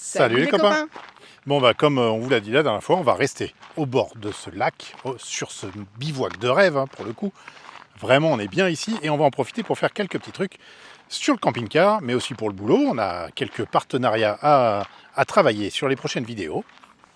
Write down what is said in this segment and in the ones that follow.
Salut les copains. Bon bah comme on vous l'a dit la dernière fois, on va rester au bord de ce lac, sur ce bivouac de rêve pour le coup. Vraiment on est bien ici et on va en profiter pour faire quelques petits trucs sur le camping-car, mais aussi pour le boulot. On a quelques partenariats à travailler sur les prochaines vidéos.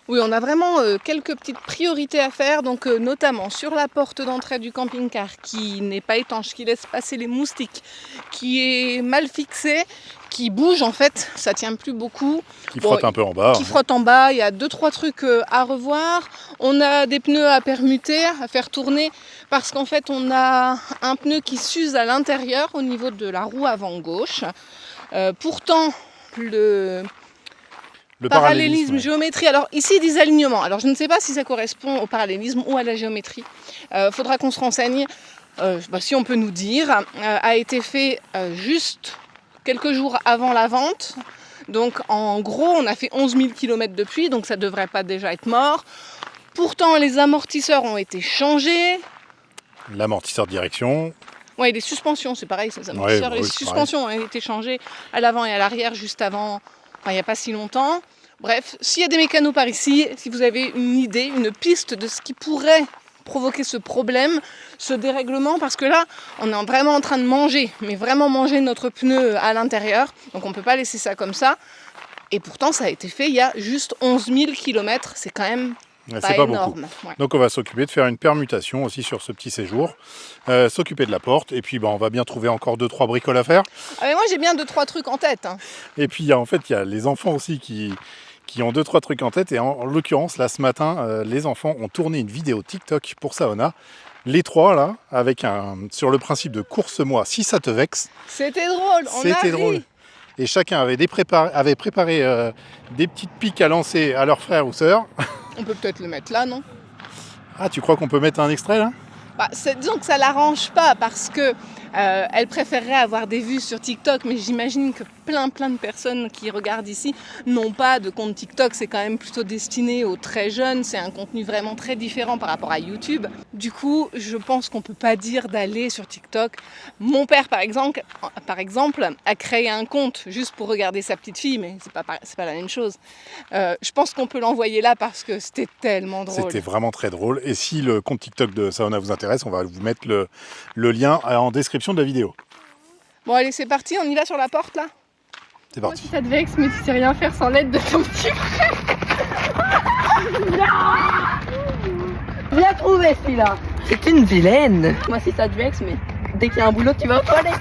Oui, on a vraiment quelques petites priorités à faire, donc notamment sur la porte d'entrée du camping-car qui n'est pas étanche, qui laisse passer les moustiques, qui est mal fixée, qui bouge en fait, ça tient plus beaucoup. Qui frotte un peu en bas. Qui frotte en bas, il y a 2-3 trucs à revoir. On a des pneus à permuter, à faire tourner, parce qu'en fait on a un pneu qui s'use à l'intérieur au niveau de la roue avant gauche. Pourtant le parallélisme, géométrie. Alors ici, des alignements. Alors je ne sais pas si ça correspond au parallélisme ou à la géométrie. Faudra qu'on se renseigne. Si on peut nous dire. A été fait juste quelques jours avant la vente. Donc en gros, on a fait 11 000 km depuis, donc ça ne devrait pas déjà être mort. Pourtant, les amortisseurs ont été changés. L'amortisseur de direction. Oui, les suspensions, c'est pareil. Les amortisseurs, les suspensions ont été changées à l'avant et à l'arrière juste avant. Enfin, il n'y a pas si longtemps. Bref, s'il y a des mécanos par ici, si vous avez une idée, une piste de ce qui pourrait provoquer ce problème, ce dérèglement, parce que là, on est vraiment en train de manger, mais vraiment manger notre pneu à l'intérieur. Donc on ne peut pas laisser ça comme ça. Et pourtant, ça a été fait il y a juste 11 000 km. C'est quand même pas énorme. Ouais. Donc on va s'occuper de faire une permutation aussi sur ce petit séjour, s'occuper de la porte, et puis on va bien trouver encore 2-3 bricoles à faire. Ah mais moi j'ai bien 2-3 trucs en tête. Et puis en fait il y a les enfants aussi qui ont 2-3 trucs en tête, et en l'occurrence là ce matin les enfants ont tourné une vidéo TikTok pour Saona. Les trois là, avec sur le principe de course-moi si ça te vexe. C'était drôle, c'était drôle. Et chacun avait préparé des petites piques à lancer à leurs frères ou sœurs. On peut peut-être le mettre là, non? Ah, tu crois qu'on peut mettre un extrait là? Disons que ça l'arrange pas parce que elle préférerait avoir des vues sur TikTok, mais j'imagine que plein de personnes qui regardent ici n'ont pas de compte TikTok. C'est quand même plutôt destiné aux très jeunes, c'est un contenu vraiment très différent par rapport à YouTube. Du coup, je pense qu'on peut pas dire d'aller sur TikTok. Mon père, par exemple, a créé un compte juste pour regarder sa petite fille, mais c'est pas la même chose. Je pense qu'on peut l'envoyer là parce que c'était tellement drôle. C'était vraiment très drôle. Et si le compte TikTok de Saona vous intéresse, on va vous mettre le lien en description de la vidéo. Bon allez, c'est parti, on y va sur la porte là? C'est parti. Moi, si ça te vexe, mais tu sais rien faire sans l'aide de ton petit frère. Bien trouvé celui-là. C'est une vilaine. Moi si ça te vexe, mais dès qu'il y a un boulot, tu vas aux toilettes.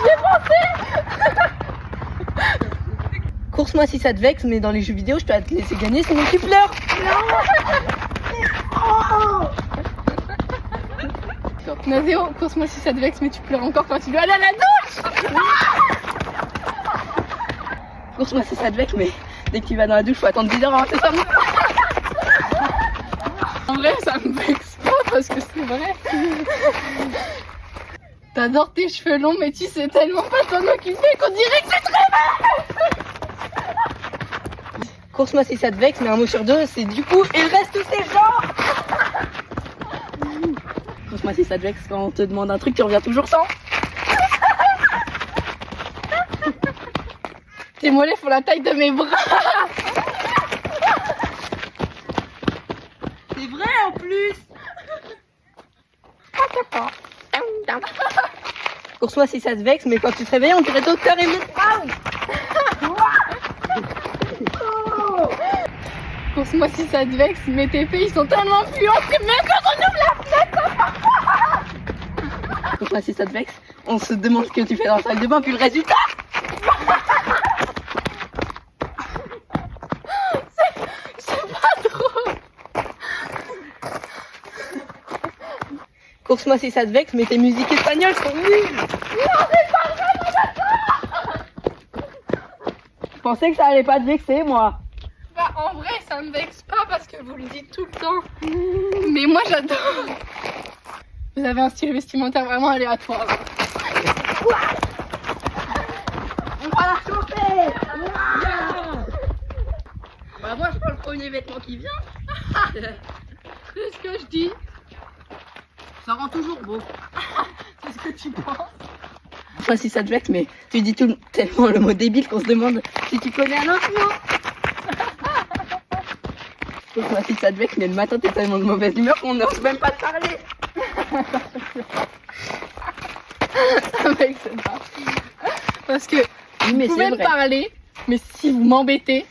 J'ai pensé. Course-moi si ça te vexe, mais dans les jeux vidéo, je peux te laisser gagner sinon tu pleures. Nazéo, course-moi si ça te vexe, mais tu pleures encore quand tu dois aller à la douche. Course-moi si ça te vexe, mais dès que tu vas dans la douche, faut attendre 10 heures avant que ça me... En vrai, ça me vexe pas parce que c'est vrai. T'adores tes cheveux longs, mais tu sais tellement pas t'en occuper qu'on dirait que c'est très mal. Course-moi si ça te vexe, mais un mot sur deux, c'est du coup, il reste tous ces gens. Course-moi si ça te vexe, quand on te demande un truc, tu reviens toujours sans. Tes mollets font la taille de mes bras. C'est vrai en plus. Course-moi si ça te vexe, mais quand tu te réveilles, on dirait Docteur Emile Brown. Course-moi si ça te vexe, mais tes filles sont tellement puantes que même quand on ouvre la fenêtre. Course-moi si ça te vexe, on se demande ce que tu fais dans la salle de bain, puis le résultat. C'est pas drôle. Course-moi si ça te vexe, mais tes musiques espagnoles sont nulles. Non, c'est pas vrai. Je pensais que ça allait pas te vexer, moi. Bah, en vrai, ça me vexe pas parce que vous le dites tout le temps. Mais moi, j'adore. Vous avez un style vestimentaire vraiment aléatoire. On va la chauffer. Bah moi, je prends le premier vêtement qui vient. C'est ce que je dis. Ça rend toujours beau. C'est ce que tu penses. Franchement, si ça te vexe, mais tu dis tout tellement le mot débile qu'on se demande si tu connais un autre mot. Franchement, si ça te vexe, mais le matin, t'es tellement de mauvaise humeur qu'on n'ose même pas te parler. Ça vexe pas. Parce que Oui, mais vous pouvez c'est me vrai. parler, mais si vous m'embêtez,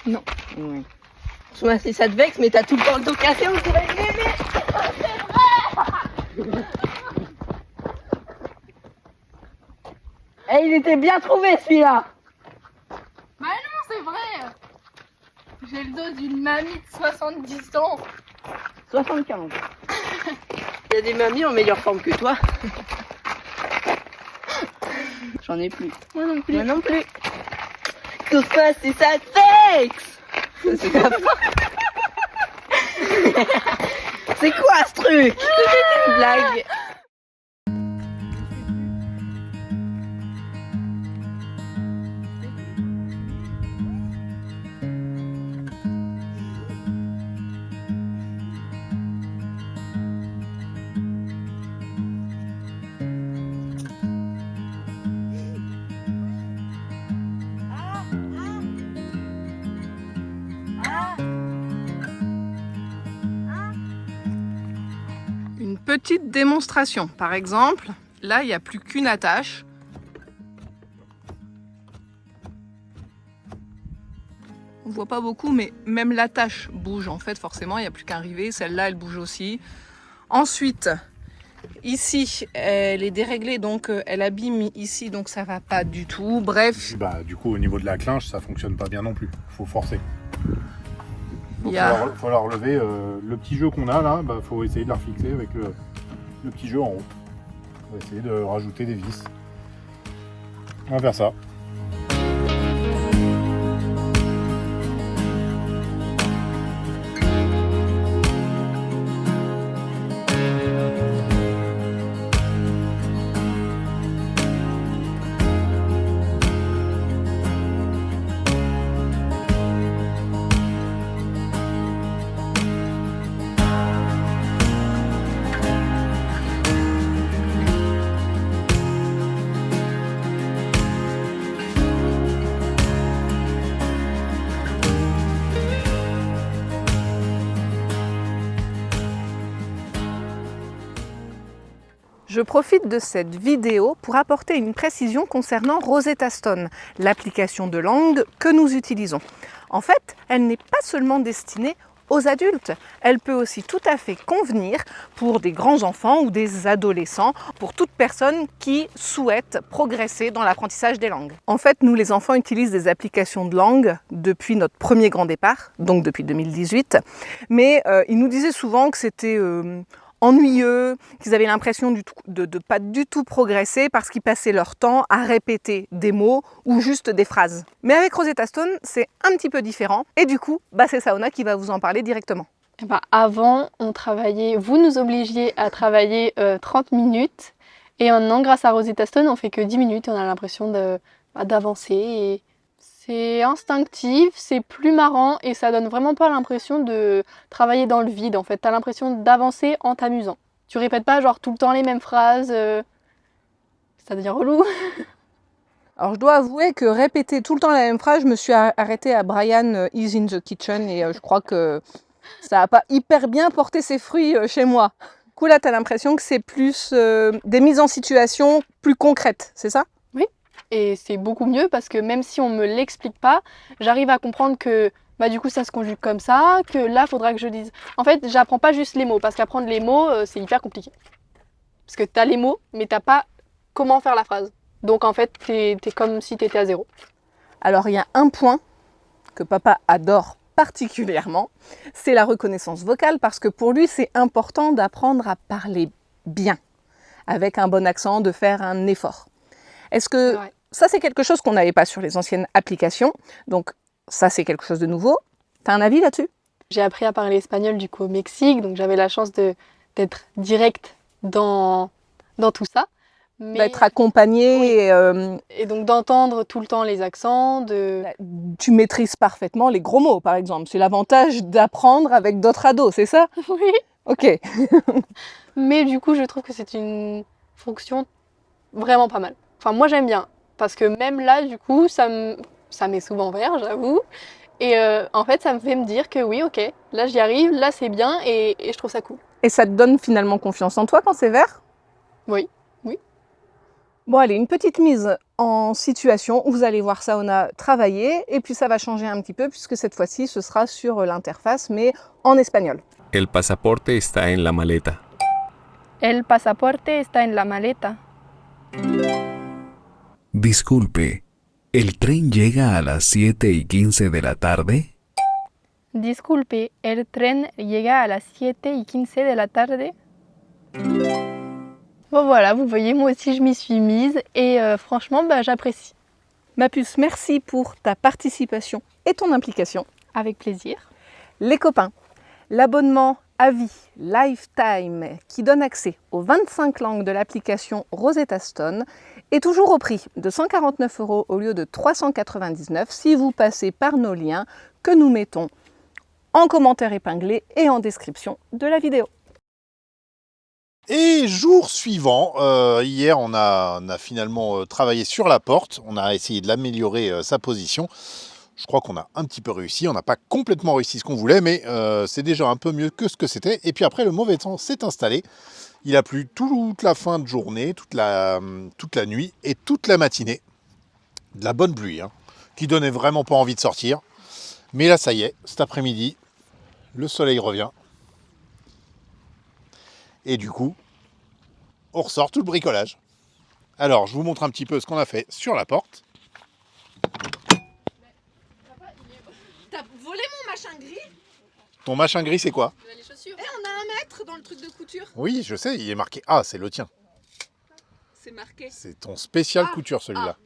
non. Oui. Franchement, si ça te vexe, mais t'as tout le temps le dos cassé, on pourrait l'aimer. Eh, il était bien trouvé celui-là. Bah non, c'est vrai. J'ai le dos d'une mamie de 70 ans. 75. Il y a des mamies en meilleure forme que toi. J'en ai plus. Moi non plus. Moi non plus. Tout ça, si ça te vexe. C'est pas C'est quoi ce truc? C'est une blague. Une petite démonstration. Par exemple, là, il n'y a plus qu'une attache. On voit pas beaucoup, mais même l'attache bouge. En fait, forcément, il n'y a plus qu'un rivet. Celle-là, elle bouge aussi. Ensuite, ici, elle est déréglée, donc elle abîme ici, donc ça va pas du tout. Bref, Bah, du coup, au niveau de la clinche, ça fonctionne pas bien non plus. Faut forcer. il Il y a... faut la relever. Le petit jeu qu'on a là, bah, faut essayer de la refixer avec le petit jeu en haut. On va essayer de rajouter des vis. On va faire ça. Je profite de cette vidéo pour apporter une précision concernant Rosetta Stone, l'application de langue que nous utilisons. En fait, elle n'est pas seulement destinée aux adultes, elle peut aussi tout à fait convenir pour des grands enfants ou des adolescents, pour toute personne qui souhaite progresser dans l'apprentissage des langues. En fait, nous les enfants utilisent des applications de langue depuis notre premier grand départ, donc depuis 2018, mais ils nous disaient souvent que c'était ennuyeux, qu'ils avaient l'impression de pas du tout progresser parce qu'ils passaient leur temps à répéter des mots ou juste des phrases. Mais avec Rosetta Stone, c'est un petit peu différent et du coup, c'est Saona qui va vous en parler directement. Eh ben, avant, vous nous obligiez à travailler 30 minutes et maintenant, grâce à Rosetta Stone, on fait que 10 minutes et on a l'impression d'avancer. Et c'est instinctif, c'est plus marrant et ça donne vraiment pas l'impression de travailler dans le vide en fait. T'as l'impression d'avancer en t'amusant. Tu répètes pas genre tout le temps les mêmes phrases, ça devient relou. Alors je dois avouer que répéter tout le temps la même phrase, je me suis arrêtée à Brian is in the kitchen et je crois que ça n'a pas hyper bien porté ses fruits chez moi. Du coup là, tu as l'impression que c'est plus des mises en situation plus concrètes, c'est ça ? Et c'est beaucoup mieux parce que même si on me l'explique pas, j'arrive à comprendre que du coup ça se conjugue comme ça, que là faudra que je dise. En fait, j'apprends pas juste les mots parce qu'apprendre les mots c'est hyper compliqué. Parce que t'as les mots, mais t'as pas comment faire la phrase. Donc en fait, t'es comme si t'étais à zéro. Alors il y a un point que papa adore particulièrement, c'est la reconnaissance vocale parce que pour lui c'est important d'apprendre à parler bien, avec un bon accent, de faire un effort. Est-ce que ça, c'est quelque chose qu'on n'avait pas sur les anciennes applications, donc ça, c'est quelque chose de nouveau. T'as un avis là-dessus ? J'ai appris à parler espagnol du coup au Mexique, donc j'avais la chance d'être directe dans tout ça. Mais... D'être accompagnée et donc d'entendre tout le temps les accents. Tu maîtrises parfaitement les gros mots, par exemple. C'est l'avantage d'apprendre avec d'autres ados, c'est ça ? Oui. Ok. Mais du coup, je trouve que c'est une fonction vraiment pas mal. Enfin, moi j'aime bien. Parce que même là, du coup, ça m'est souvent vert, j'avoue. Et en fait, ça me fait me dire que oui, ok, là j'y arrive, là c'est bien et je trouve ça cool. Et ça te donne finalement confiance en toi quand c'est vert? Oui. Bon, allez, une petite mise en situation. Vous allez voir Saona travailler et puis ça va changer un petit peu puisque cette fois-ci, ce sera sur l'interface, mais en espagnol. El pasaporte está en la maleta. El pasaporte está en la maleta. Disculpe, ¿el tren llega a las 7:15 de la tarde? Disculpe, el tren llega a las 7:15 de la tarde. Bon voilà, vous voyez, moi aussi je m'y suis mise et franchement, j'apprécie. Ma puce, merci pour ta participation et ton implication. Avec plaisir. Les copains, l'abonnement à vie Lifetime qui donne accès aux 25 langues de l'application Rosetta Stone est toujours au prix de 149 € au lieu de 399 si vous passez par nos liens que nous mettons en commentaire épinglé et en description de la vidéo. Et jour suivant, hier on a finalement travaillé sur la porte, on a essayé de l'améliorer sa position. Je crois qu'on a un petit peu réussi, on n'a pas complètement réussi ce qu'on voulait, mais c'est déjà un peu mieux que ce que c'était. Et puis après le mauvais temps s'est installé, il a plu toute la fin de journée, toute la nuit et toute la matinée. De la bonne pluie, hein, qui donnait vraiment pas envie de sortir. Mais là ça y est, cet après-midi, le soleil revient. Et du coup, on ressort tout le bricolage. Alors, je vous montre un petit peu ce qu'on a fait sur la porte. T'as volé mon machin gris? Ton machin gris, c'est quoi? Les chaussures. Et on a 1 mètre dans le truc de couture. Oui, je sais, il est marqué. Ah, c'est le tien. C'est marqué. C'est ton spécial couture, celui-là.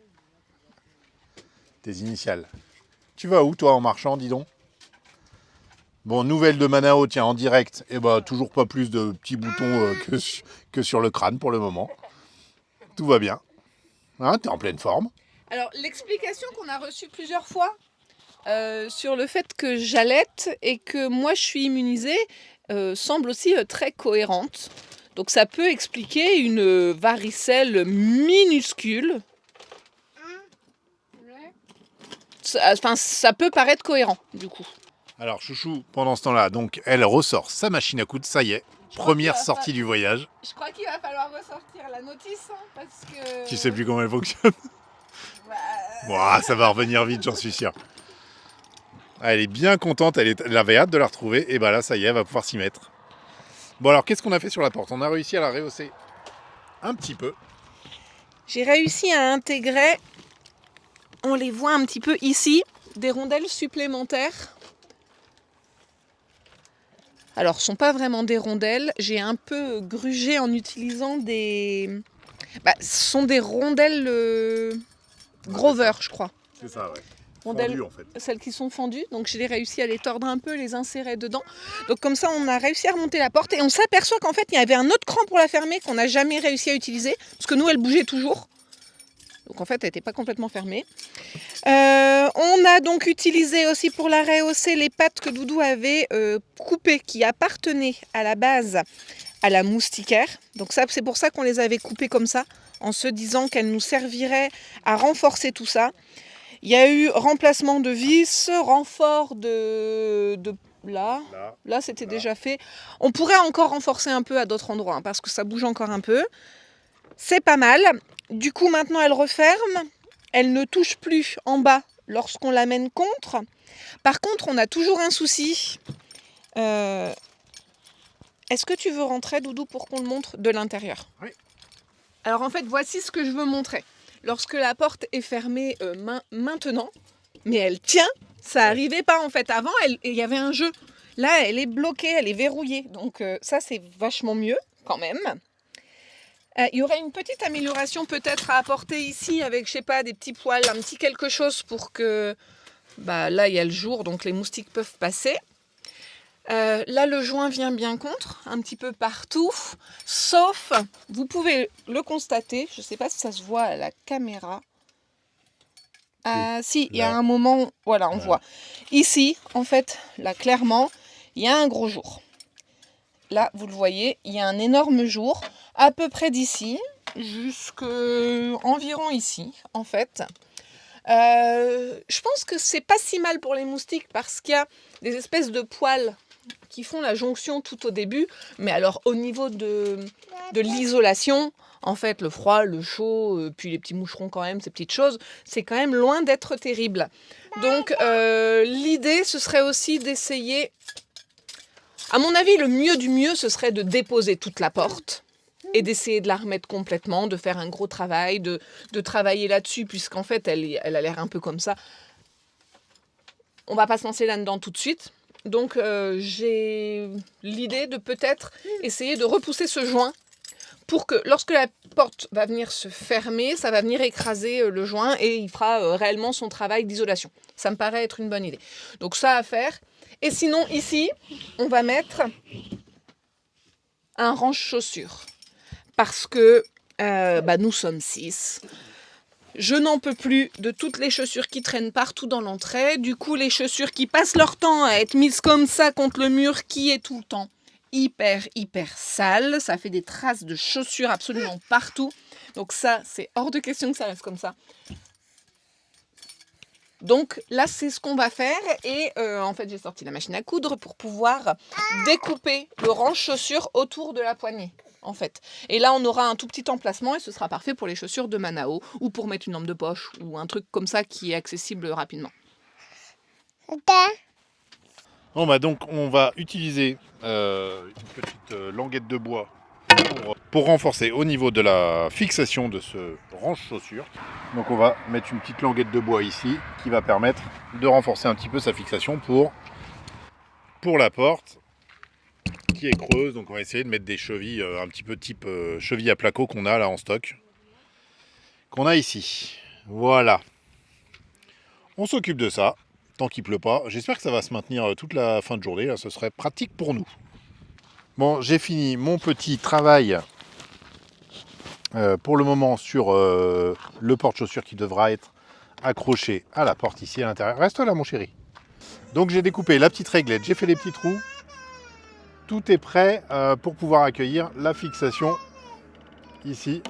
Tes initiales. Tu vas où, toi, en marchant, dis donc? Bon, nouvelle de Manao, tiens, en direct. Eh ben, toujours pas plus de petits boutons que sur le crâne pour le moment. Tout va bien. Hein, t'es en pleine forme. Alors, l'explication qu'on a reçue plusieurs fois sur le fait que j'allaite et que moi je suis immunisée semble aussi très cohérente. Donc ça peut expliquer une varicelle minuscule. Ça peut paraître cohérent du coup. Alors, Chouchou, pendant ce temps-là, donc, elle ressort sa machine à coudre, ça y est. Première sortie du voyage. Je crois qu'il va falloir ressortir la notice parce que... Tu sais plus comment elle fonctionne? Bon, ça va revenir vite, j'en suis sûr. Ah, elle est bien contente, elle avait hâte de la retrouver. Et bah là, ça y est, elle va pouvoir s'y mettre. Bon, alors, qu'est-ce qu'on a fait sur la porte? On a réussi à la rehausser un petit peu. J'ai réussi à intégrer, on les voit un petit peu ici, des rondelles supplémentaires. Alors, ce ne sont pas vraiment des rondelles. J'ai un peu grugé en utilisant des... ce sont des rondelles Grover, je crois. C'est ça, ouais. Rondelles, Fendu, en fait. celles qui sont fendues. Donc, j'ai réussi à les tordre un peu, les insérer dedans. Donc, comme ça, on a réussi à remonter la porte. Et on s'aperçoit qu'en fait, il y avait un autre cran pour la fermer qu'on n'a jamais réussi à utiliser. Parce que nous, elle bougeait toujours. Donc, en fait, elle n'était pas complètement fermée. On a donc utilisé aussi pour la rehausser les pattes que Doudou avait coupées, qui appartenaient à la base à la moustiquaire. Donc ça, c'est pour ça qu'on les avait coupées comme ça, en se disant qu'elles nous serviraient à renforcer tout ça. Il y a eu remplacement de vis, renfort de là c'était déjà fait. On pourrait encore renforcer un peu à d'autres endroits, hein, parce que ça bouge encore un peu. C'est pas mal. Du coup, maintenant, elle referme. Elle ne touche plus en bas lorsqu'on l'amène contre. Par contre, on a toujours un souci. Est-ce que tu veux rentrer, Doudou, pour qu'on le montre de l'intérieur? Oui. Alors, en fait, voici ce que je veux montrer. Lorsque la porte est fermée maintenant, mais elle tient, ça n'arrivait pas, en fait. Avant, il y avait un jeu. Là, elle est bloquée, elle est verrouillée. Donc, ça, c'est vachement mieux, quand même. Il y aurait une petite amélioration peut-être à apporter ici avec, je sais pas, des petits poils, un petit quelque chose pour que... là, il y a le jour, donc les moustiques peuvent passer. Là, le joint vient bien contre, un petit peu partout. Sauf, vous pouvez le constater, je ne sais pas si ça se voit à la caméra. Si, il y a un moment, voilà, on voit. Ici, en fait, là, clairement, il y a un gros jour. Là, vous le voyez, il y a un énorme jour, à peu près d'ici. jusqu'environ ici, en fait. Je pense que c'est pas si mal pour les moustiques parce qu'il y a des espèces de poils qui font la jonction tout au début. Mais alors au niveau de l'isolation, en fait, le froid, le chaud, puis les petits moucherons quand même, ces petites choses, c'est quand même loin d'être terrible. Donc l'idée, ce serait aussi d'essayer... À mon avis, le mieux du mieux, ce serait de déposer toute la porte et d'essayer de la remettre complètement, de faire un gros travail, de travailler là-dessus, puisqu'en fait, elle a l'air un peu comme ça. On va pas se lancer là-dedans tout de suite. Donc, j'ai l'idée de peut-être essayer de repousser ce joint pour que lorsque la porte va venir se fermer, ça va venir écraser le joint et il fera réellement son travail d'isolation. Ça me paraît être une bonne idée. Donc, ça à faire. Et sinon, ici, on va mettre un range-chaussures. Parce que nous sommes 6. Je n'en peux plus de toutes les chaussures qui traînent partout dans l'entrée. Du coup, les chaussures qui passent leur temps à être mises comme ça contre le mur, qui est tout le temps hyper sale. Ça fait des traces de chaussures absolument partout. Donc ça, c'est hors de question que ça reste comme ça. Donc là, c'est ce qu'on va faire. Et en fait, j'ai sorti la machine à coudre pour pouvoir découper le range-chaussures autour de la poignée. En fait. Et là, on aura un tout petit emplacement et ce sera parfait pour les chaussures de Manao ou pour mettre une lampe de poche ou un truc comme ça qui est accessible rapidement. Bon bah donc on va utiliser une petite languette de bois pour renforcer au niveau de la fixation de ce range-chaussures. Donc on va mettre une petite languette de bois ici qui va permettre de renforcer un petit peu sa fixation pour la porte qui est creuse. Donc on va essayer de mettre des chevilles un petit peu type cheville à placo qu'on a là en stock, qu'on a ici. Voilà. On s'occupe de ça, tant qu'il pleut pas. J'espère que ça va se maintenir toute la fin de journée, là, ce serait pratique pour nous. Bon, j'ai fini mon petit travail pour le moment sur le porte-chaussures qui devra être accroché à la porte ici à l'intérieur. Reste là mon chéri. Donc j'ai découpé la petite réglette, j'ai fait les petits trous. Tout est prêt pour pouvoir accueillir la fixation ici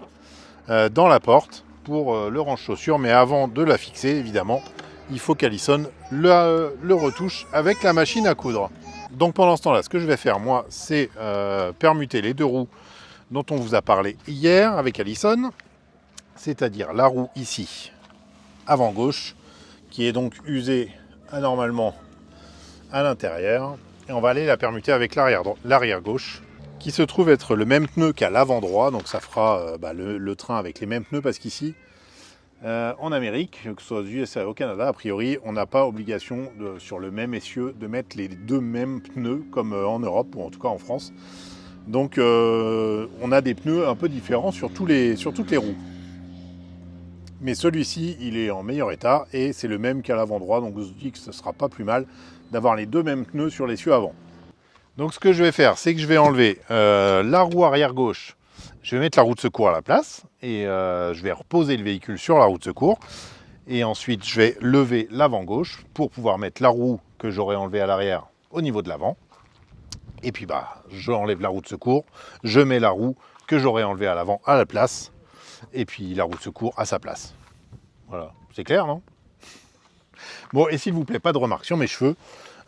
dans la porte pour le range-chaussures. Mais avant de la fixer, évidemment, il faut qu'Alison le retouche avec la machine à coudre. Donc pendant ce temps-là, ce que je vais faire, moi, c'est permuter les deux roues dont on vous a parlé hier avec Alison. C'est-à-dire la roue ici, avant gauche, qui est donc usée anormalement à l'intérieur. Et on va aller la permuter avec l'arrière gauche, qui se trouve être le même pneu qu'à l'avant droit. Donc ça fera le train avec les mêmes pneus, parce qu'ici, en Amérique, que ce soit aux USA ou au Canada, a priori, on n'a pas obligation sur le même essieu de mettre les deux mêmes pneus, comme en Europe, ou en tout cas en France. Donc on a des pneus un peu différents sur toutes les roues. Mais celui-ci, il est en meilleur état, et c'est le même qu'à l'avant droit, donc je vous dis que ce ne sera pas plus mal d'avoir les deux mêmes pneus sur l'essieu avant. Donc ce que je vais faire, c'est que je vais enlever la roue arrière gauche, je vais mettre la roue de secours à la place, et je vais reposer le véhicule sur la roue de secours, et ensuite je vais lever l'avant gauche pour pouvoir mettre la roue que j'aurais enlevée à l'arrière au niveau de l'avant, et puis je enlève la roue de secours, je mets la roue que j'aurais enlevée à l'avant à la place, et puis la roue de secours à sa place. Voilà, c'est clair, non? Bon, et s'il vous plaît, pas de remarques sur mes cheveux.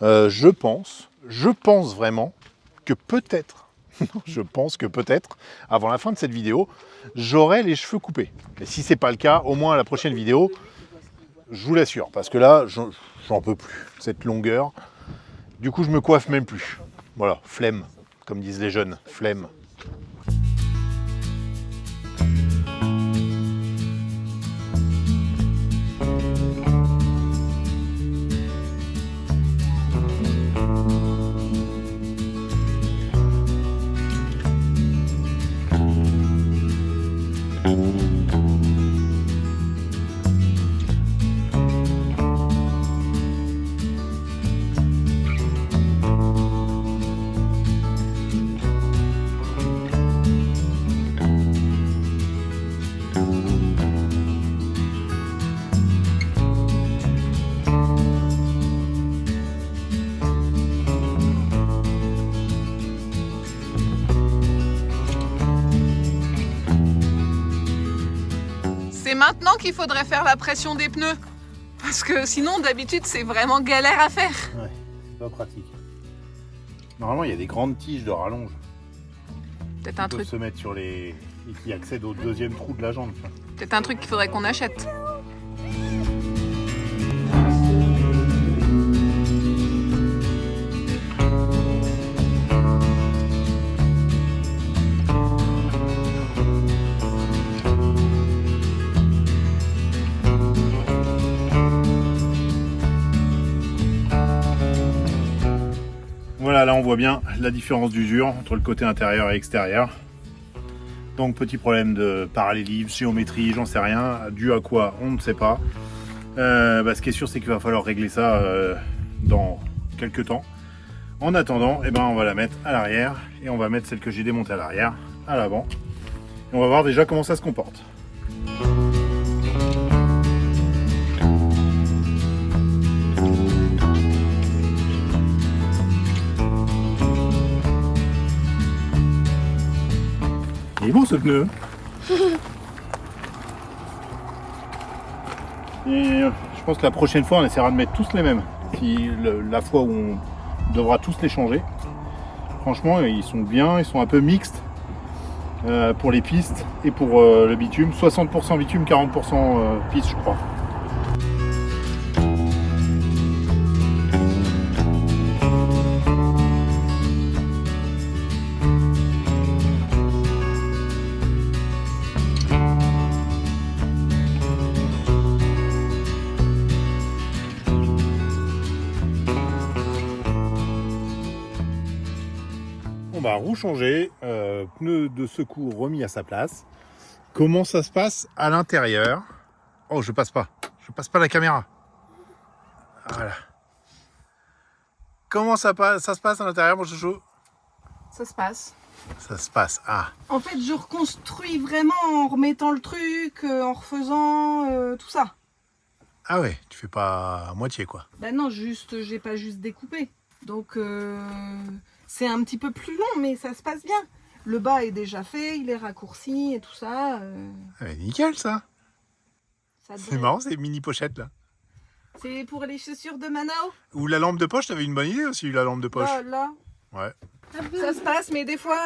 Je pense vraiment que peut-être, avant la fin de cette vidéo, j'aurai les cheveux coupés. Et si c'est pas le cas, au moins à la prochaine vidéo, je vous l'assure, parce que là, j'en peux plus, cette longueur. Du coup, je me coiffe même plus. Voilà, flemme, comme disent les jeunes, flemme. maintenant qu'il faudrait faire la pression des pneus. Parce que sinon, d'habitude, c'est vraiment galère à faire. Ouais, c'est pas pratique. Normalement, il y a des grandes tiges de rallonge. Peut-être un Qui peuvent truc, se mettre sur les... et qui accèdent au deuxième trou de la jambe. tu vois. peut-être un truc qu'il faudrait qu'on achète. Voilà, là on voit bien la différence d'usure entre le côté intérieur et extérieur. Donc petit problème de parallélisme, géométrie, j'en sais rien. Dû à quoi, on ne sait pas. Ce qui est sûr, c'est qu'il va falloir régler ça dans quelques temps. En attendant, on va la mettre à l'arrière et on va mettre celle que j'ai démontée à l'arrière, à l'avant. Et on va voir déjà comment ça se comporte. Il est beau ce pneu. Et je pense que la prochaine fois on essaiera de mettre tous les mêmes. La fois où on devra tous les changer. Franchement ils sont bien, ils sont un peu mixtes pour les pistes et pour le bitume. 60% bitume, 40% piste je crois. Roue changée, pneu de secours remis à sa place. Comment ça se passe à l'intérieur? Oh, je passe pas la caméra. Voilà. Comment ça se passe à l'intérieur, mon chouchou? Ça se passe. Ça se passe, ah. En fait, je reconstruis vraiment en remettant le truc, en refaisant tout ça. Ah ouais, tu fais pas à moitié quoi. Bah non, j'ai pas juste découpé. Donc c'est un petit peu plus long, mais ça se passe bien. Le bas est déjà fait, il est raccourci et tout ça. Ah mais nickel ça. C'est marrant ces mini pochettes là. C'est pour les chaussures de Manao. Ou la lampe de poche, t'avais une bonne idée aussi, la lampe de poche. Là. Ouais. Ça se passe, mais des fois,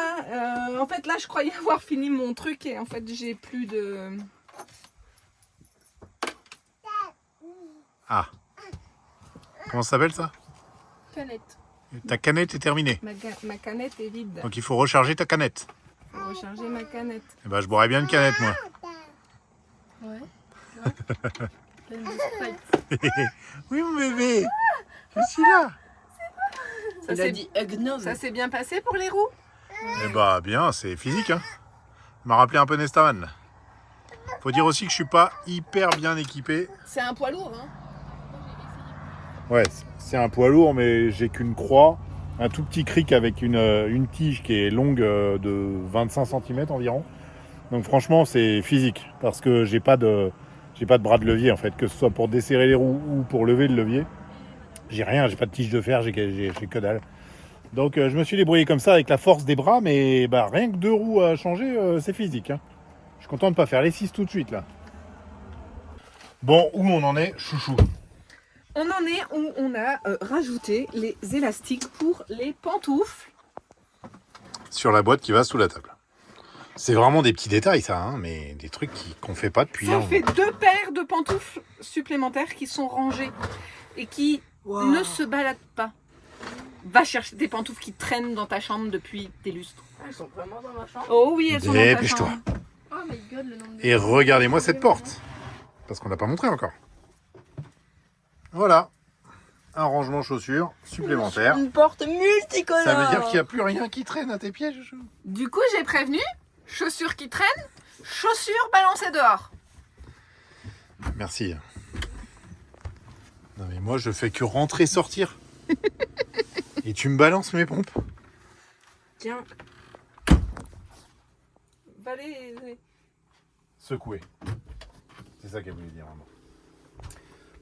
en fait là je croyais avoir fini mon truc et en fait j'ai plus de... Ah. Comment ça s'appelle ça? Canette. Ta canette est terminée. Ma canette est vide. Donc il faut recharger ta canette. Faut recharger ma canette. Eh ben, je boirais bien une canette moi. Ouais. Oui mon bébé. Je suis là. Il a dit gnome. Ça s'est bien passé pour les roues? Eh bah bien, c'est physique hein. Il m'a rappelé un peu Nestaman. Faut dire aussi que je suis pas hyper bien équipé. C'est un poids lourd, hein? Ouais, c'est un poids lourd, mais j'ai qu'une croix, un tout petit cric avec une tige qui est longue de 25 cm environ. Donc franchement, c'est physique, parce que j'ai pas de bras de levier en fait, que ce soit pour desserrer les roues ou pour lever le levier. J'ai rien, j'ai pas de tige de fer, j'ai que dalle. Donc je me suis débrouillé comme ça avec la force des bras, mais rien que 2 roues à changer, c'est physique. Hein. Je suis content de ne pas faire les 6 tout de suite là. Bon, où on en est, chouchou? On en est où on a rajouté les élastiques pour les pantoufles. Sur la boîte qui va sous la table. C'est vraiment des petits détails ça, hein, mais des trucs qu'on fait pas depuis Ça un fait 2 paires de pantoufles supplémentaires qui sont rangées et qui ne se baladent pas. Va chercher des pantoufles qui traînent dans ta chambre depuis des lustres. Elles sont vraiment dans ma chambre. Oh oui, elles sont dans ta Dépêche-toi. chambre. Oh my god, le nombre de... Et regardez-moi cette porte. Parce qu'on l'a pas montré encore. Voilà. Un rangement chaussures supplémentaire. Une porte multicolore. Ça veut dire qu'il n'y a plus rien qui traîne à tes pieds, chouchou. Du coup, j'ai prévenu, chaussures qui traînent, chaussures balancées dehors. Merci. Non mais moi je fais que rentrer sortir. Et tu me balances mes pompes. Tiens. Va les... Secouer. C'est ça qu'elle voulait dire vraiment.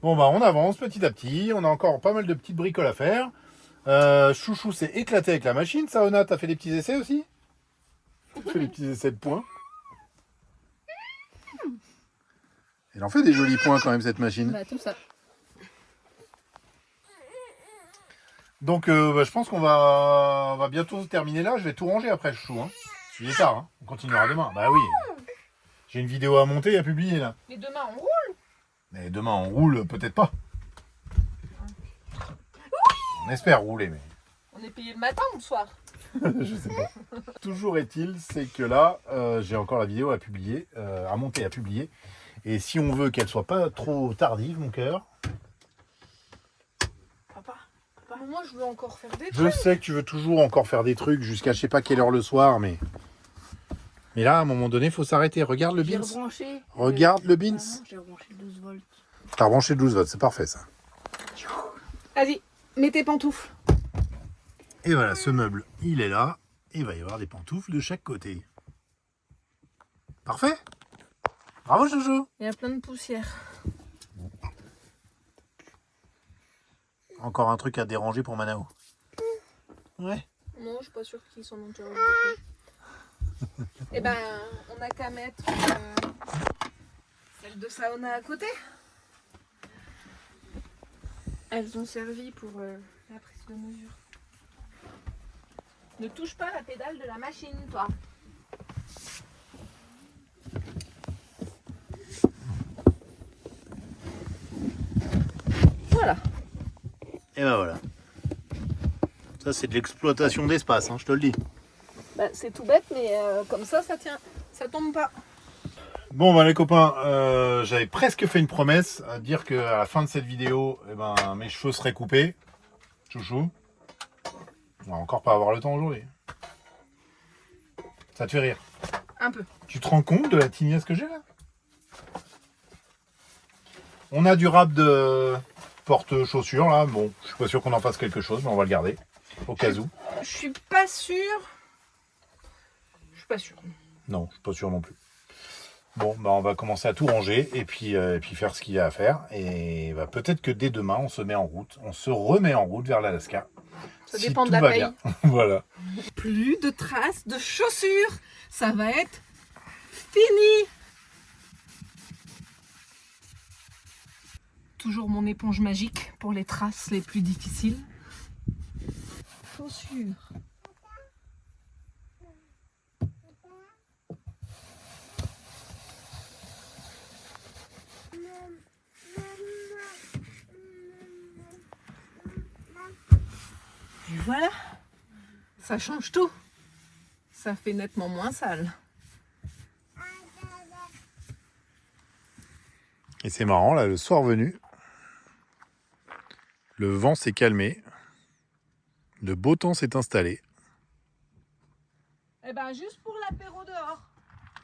Bon on avance petit à petit. On a encore pas mal de petites bricoles à faire. Chouchou s'est éclaté avec la machine. Saona, t'as fait des petits essais aussi? T'as fait des petits essais de points. Elle en fait des jolis points quand même cette machine. Bah, tout ça. Donc je pense qu'on va bientôt terminer là. Je vais tout ranger après, chouchou. Hein. Il est tard, hein. On continuera demain. Bah oui. J'ai une vidéo à monter et à publier là. Mais demain on roule. Mais demain on roule, peut-être pas. On espère rouler, mais On est payé le matin ou le soir? je sais pas. Toujours est-il, c'est que là, j'ai encore la vidéo à publier, à monter, à publier. Et si on veut qu'elle soit pas trop tardive, mon cœur, Papa, moi je veux encore faire des je sais que tu veux toujours encore faire des trucs jusqu'à je sais pas quelle heure le soir, mais là, à un moment donné, il faut s'arrêter. Regarde le J'ai Beans. rebranché. Regarde le Beans. J'ai rebranché 12 volts. T'as rebranché 12 volts, c'est parfait ça. Vas-y, mets tes pantoufles. Et voilà, ce meuble, il est là. Il va y avoir des pantoufles de chaque côté. Parfait. Bravo, Jojo. Il y a plein de poussière. Encore un truc à déranger pour Manao. Ouais. Non, je suis pas sûre qu'ils s'en ont déjà occupé. Eh ben, on n'a qu'à mettre celle de sauna à côté. Elles ont servi pour la prise de mesure. Ne touche pas la pédale de la machine, toi. Voilà. Et ben voilà. Ça, c'est de l'exploitation d'espace, hein, je te le dis. Bah, c'est tout bête, mais comme ça tient. Ça tombe pas. Bon, bah les copains, j'avais presque fait une promesse à dire qu'à la fin de cette vidéo, eh ben, mes cheveux seraient coupés. Chouchou. On va encore pas avoir le temps aujourd'hui. Ça te fait rire? Un peu. Tu te rends compte de la tignasse que j'ai là? On a du rap de porte-chaussures là. Bon, je suis pas sûr qu'on en fasse quelque chose, mais on va le garder. Au cas où. Je suis pas sûre. Je suis pas sûre. Non, je suis pas sûr non plus. Bon, bah on va commencer à tout ranger et puis faire ce qu'il y a à faire. Et bah, peut-être que dès demain, on se met en route. On se remet en route vers l'Alaska. Ça Si dépend de tout la va paye. bien. Voilà. Plus de traces de chaussures. Ça va être fini. Toujours mon éponge magique pour les traces les plus difficiles. Chaussures. Et voilà, ça change tout. Ça fait nettement moins sale. Et c'est marrant, là, le soir venu, le vent s'est calmé, le beau temps s'est installé, Eh ben, juste pour l'apéro dehors.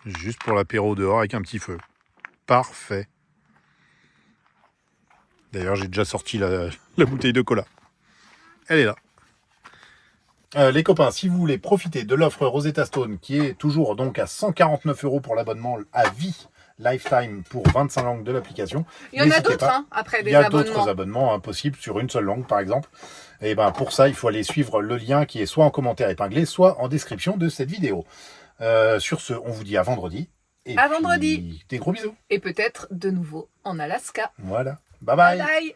juste pour l'apéro dehors avec un petit feu. Parfait. D'ailleurs, j'ai déjà sorti la bouteille de cola. Elle est là. Les copains, si vous voulez profiter de l'offre Rosetta Stone, qui est toujours donc à 149 € pour l'abonnement à vie, lifetime pour 25 langues de l'application. Il y en a n'hésitez d'autres, pas. hein, après des Il y a abonnements. d'autres abonnements possibles sur une seule langue, par exemple. Et ben pour ça, il faut aller suivre le lien qui est soit en commentaire épinglé, soit en description de cette vidéo. Sur ce, on vous dit à vendredi. Et À puis, vendredi. des gros bisous. Et peut-être de nouveau en Alaska. Voilà. Bye bye. Bye.